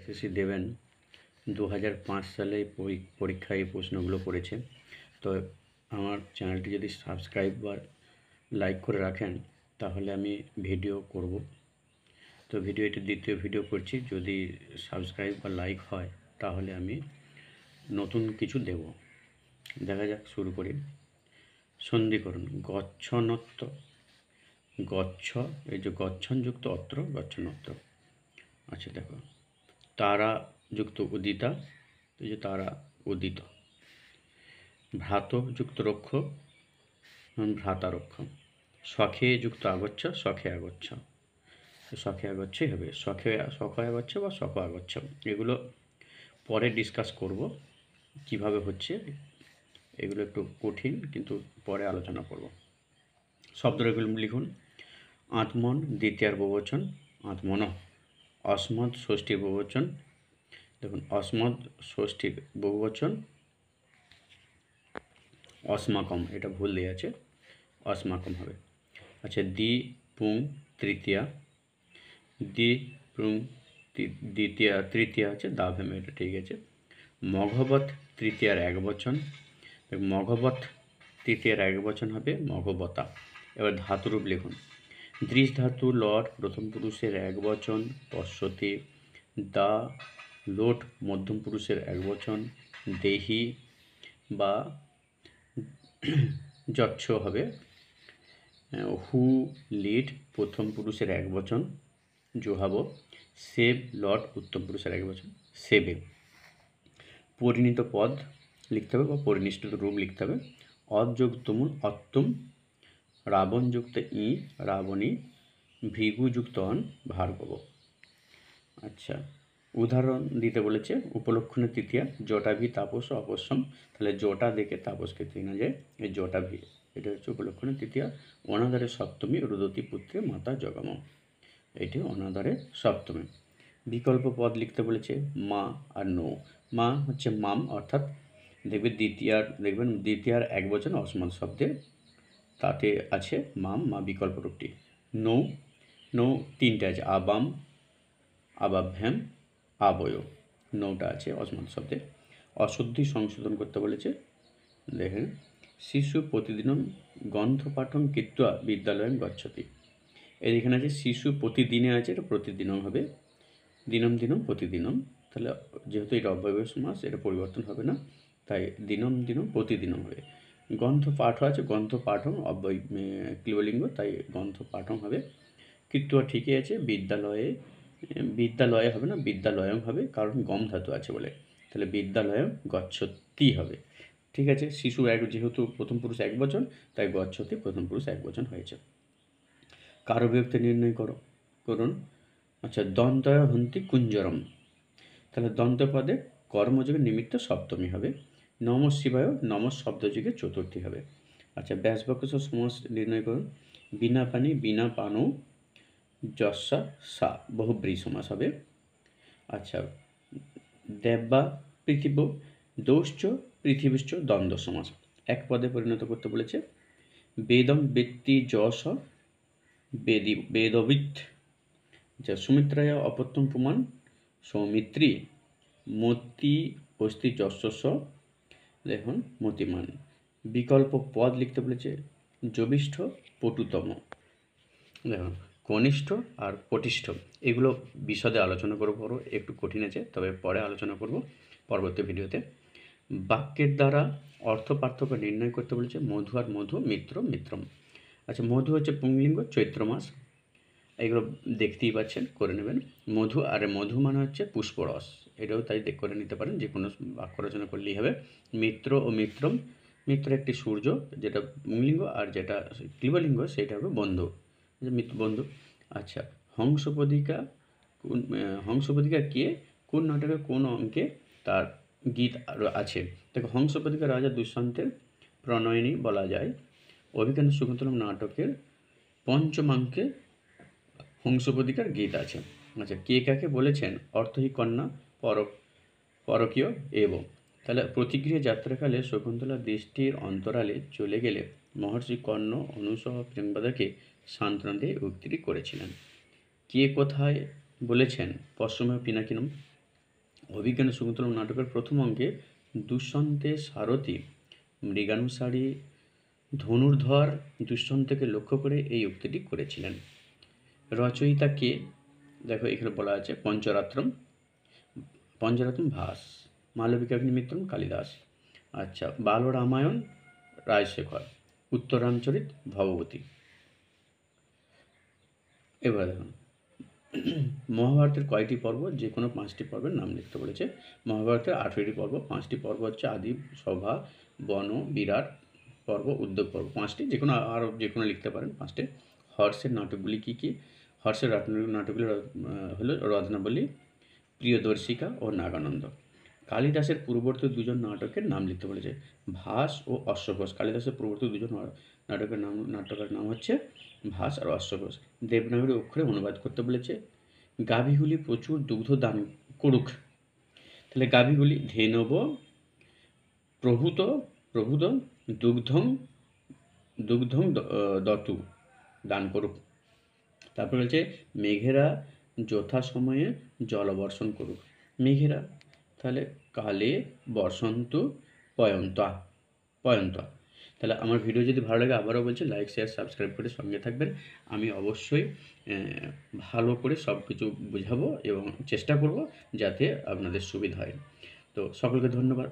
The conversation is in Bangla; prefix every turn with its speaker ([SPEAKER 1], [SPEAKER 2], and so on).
[SPEAKER 1] এসএসসি দেবেন 2005 সালে পরীক্ষায় এই প্রশ্নগুলো পড়েছে। তো আমার চ্যানেলটি যদি সাবস্ক্রাইব বা লাইক করে রাখেন তাহলে আমি ভিডিও করব। তো এটি দ্বিতীয় ভিডিও করছি, যদি সাবস্ক্রাইব বা লাইক হয় তাহলে আমি নতুন কিছু দেব। দেখা যাক, শুরু করি। সন্ধিকরণ, গচ্ছনত্ব, গচ্ছ, এই যে গচ্ছনযুক্ত অত্র, গচ্ছনত্র। আচ্ছা দেখো, তারা যুক্ত উদিতা, এই যে তারা উদিত। ভ্রাত যুক্ত রক্ষ, ভ্রাতারক্ষ। সখে যুক্ত আগচ্ছ, সখে আগচ্ছ, সখে আগচ্ছই হবে, সখে আগচ্ছ বা সখ আগচ্ছ। এগুলো পরে ডিসকাস করব কিভাবে হচ্ছে, এগুলো একটু কঠিন কিন্তু পরে আলোচনা করব। শব্দগুলো লিখুন। আত্মন দ্বিতীয়ার বহুবচন, আত্মন। অস্মদ ষষ্ঠীর বহুবচন, দেখুন অস্মদ ষষ্ঠীর বহুবচন অস্মাকম, এটা ভুল দিয়ে আছে, অস্মাকম হবে। আচ্ছা, দ্বি পুং তৃতীয়া, দ্বি পুং তৃতীয়া আছে দাভেম, এটা ঠিক আছে। মঘবত তৃতীয়ার এক বচন, মঘবত তৃতীয়ার এক বচন হবে মঘবতা। এবার ধাতুরূপ লিখুন। দৃশ ধাতু লট প্রথম পুরুষের এক বচন, পশ্যতি। দা লোট মধ্যম পুরুষের এক বচন, দেহি বা যচ্ছ হবে। হু লিড প্রথম পুরুষের এক বচন, জোহাব। সেব লট উত্তম পুরুষের এক বচন, সেবে। পরিণীত পদ লিখতে হবে বা পরিনিষ্ঠিত রূপ লিখতে হবে। অযোগ তুমুল অত্তম, রাবণ যুক্ত ই রাবণী, ভৃগু যুক্ত অন ভার্গব। আচ্ছা, উদাহরণ দিতে বলেছে। উপলক্ষণের তৃতীয়া, জটাভি তাপস অপশ্যম, তাহলে জটা দেখে তাপসকে চেনা যায়, এই জটাভি, এটা হচ্ছে উপলক্ষণের তৃতীয়া। অনাদারে সপ্তমী, রুদতী পুত্রে মাতা জগম, এটি অনাদারে সপ্তমী। বিকল্প পদ লিখতে বলেছে মা আর নৌ। মা হচ্ছে মাম, অর্থাৎ দেখবেন দ্বিতীয়ার এক বচন অসমান শব্দের, তাতে আছে মাম, মা বিকল্প রূপটি। নৌ, নৌ তিনটে আছে, আবাম, আবাভ্যাম, আবয়, নৌটা আছে অসমান শব্দে। অশুদ্ধি সংশোধন করতে বলেছে, দেখেন শিশু প্রতিদিন গ্রন্থপাঠং কৃত্বা বিদ্যালয়ং গচ্ছতি। এখানে আছে শিশু প্রতিদিনে আছে, এটা প্রতিদিনম হবে। দিনম দিনম প্রতিদিনম, তাহলে যেহেতু এটা অব্যয় সমাস, এটা পরিবর্তন হবে না, তাই দিনম দিনম প্রতিদিনম হবে। গ্রন্থ পাঠ আছে, গ্রন্থ পাঠম অব্যয় ক্লিবলিঙ্গ, তাই গ্রন্থ পাঠম হবে। কৃত্বা ঠিকই আছে, বিদ্যালয়ে হবে না, বিদ্যালয়ং হবে, কারণ গম ধাতু আছে বলে, তাহলে বিদ্যালয়ং গচ্ছতি হবে। ঠিক আছে, শিশু যেহেতু প্রথম পুরুষ এক বচন, তাই গচ্ছতি প্রথম পুরুষ এক বচন হয়েছে। কারো বিভক্তি নির্ণয় করুন। আচ্ছা, দন্তয় হন্তি কুঞ্জরম, তাহলে দন্ত পদে কর্মযোগের নিমিত্ত সপ্তমী হবে। নম শিবায় নম শব্দযোগে চতুর্থী হবে। আচ্ছা, ব্যাসবাক্য সমাস নির্ণয় করুন। বিনা পানি বিনা পানও যস্যা সা, বহুব্রী সমাস হবে। আচ্ছা, দেব্যা পৃথিব দৌশ্চ পৃথিবীশ্চ দ্বন্দ্ব সমাস, এক পদে পরিণত করতে বলেছে। বেদম ব্যক্তি যশ বেদবিদ, যা সুমিত্রায় অপত্যম প্রমাণ সৌমিত্রী, মতি অস্তি যশস্ব, দেখুন মতিমান। বিকল্প পদ লিখতে বলেছে। যবিষ্ঠ পটুতম, দেখুন কনিষ্ঠ আর পটিষ্ঠ, এগুলো বিশদে আলোচনা করবো, একটু কঠিন আছে, তবে পরে আলোচনা করব পরবর্তী ভিডিওতে। বাক্যের দ্বারা অর্থ পার্থক্য নির্ণয় করতে বলেছে। মধু আর মধু, মিত্র মিত্রম। আচ্ছা, মধু হচ্ছে পুংলিঙ্গ, চৈত্র মাস, এগুলো দেখতেই পাচ্ছেন, করে নেবেন। মধু আর মধু মানে হচ্ছে পুষ্পরস, এটাও তাই করে নিতে পারেন, যে কোনো বাক্য রচনা করলেই হবে। মিত্র ও মিত্রম, মিত্র একটি সূর্য যেটা পুংলিঙ্গ, আর যেটা ক্লীবলিঙ্গ সেটা হবে বন্ধু, মিত্র বন্ধু। আচ্ছা, হংসপদিকা কে, কোন নাটকে কোন অঙ্কে তার গীত আছে। দেখো, হংসপদিকা রাজা দুষ্যন্তের প্রণয়িনী বলা যায়। অভিজ্ঞান শকুন্তলম নাটকের পঞ্চমাঙ্কে হংসপদিকার গীত আছে। আচ্ছা, কে কাকে বলেছেন অর্থহী কন্যা পরকীয় এবং, তাহলে প্রতিগৃহে যাত্রাকালে শকুন্তলার দৃষ্টির অন্তরালে চলে গেলে মহর্ষি কর্ণ অনুসহ প্রেমবাদাকে সান্ত্বনা দিয়ে উক্তিটি করেছিলেন। কে কোথায় বলেছেন পশ্চিমে পিনাকিনম, অভিজ্ঞান শকুন্তলম নাটকের প্রথম অঙ্কে দুষ্যন্তে সারথি মৃগানুসারী ধনুর্ধর দুষ্যন্তকে লক্ষ্য করে এই উক্তিটি করেছিলেন। রচয়িতা কে? দেখো এখানে বলা আছে পঞ্চরাত্রম ভাস, মালবিকাগ্নিমিত্রম কালিদাস। আচ্ছা, বাল রামায়ণ রাজশেখর, উত্তরাঞ্চরিত ভগবতী। এবার দেখুন মহাভারতের কয়টি পর্ব? যে কোনো 5টি পর্বের নাম লিখতে বলেছে। মহাভারতের 18টি পর্ব। 5টি পর্ব হচ্ছে আদি, সভা, বন, বিরাট পর্ব, উদ্যোগ পর্ব। 5টি, যে কোনো আরও যে কোনো লিখতে পারেন 5টে। হর্ষের নাটকগুলি কী কী? হর্ষের নাটকগুলি হলো রত্নাবলী, প্রিয়দর্শিকা ও নাগানন্দ। কালিদাসের পূর্ববর্তী দুজন নাটকের নাম লিখতে বলেছে। ভাস ও অশ্বঘোষ। কালিদাসের পূর্ববর্তী দুজন নাটকের নাম হচ্ছে ভাস আর অশ্বঘোষ। দেবনাগরী অক্ষরে অনুবাদ করতে বলেছে। গাভীগুলি প্রচুর দুগ্ধ দান করুক। তাহলে গাভীগুলি ধেনব প্রভূত দুগ্ধং দতু, দান করুক। তারপর হচ্ছে মেঘেরা যথাসময়ে জলবর্ষণ করুক। মেঘেরা তাহলে কালে বসন্তু পয়ন্তা। তাহলে আমার ভিডিও যদি ভালো লাগে, আবারও বলছি, লাইক শেয়ার সাবস্ক্রাইব করে সঙ্গে থাকবেন। আমি অবশ্যই ভালো করে সব কিছু বোঝাবো এবং চেষ্টা করব যাতে আপনাদের সুবিধা হয়। তো সকলকে ধন্যবাদ।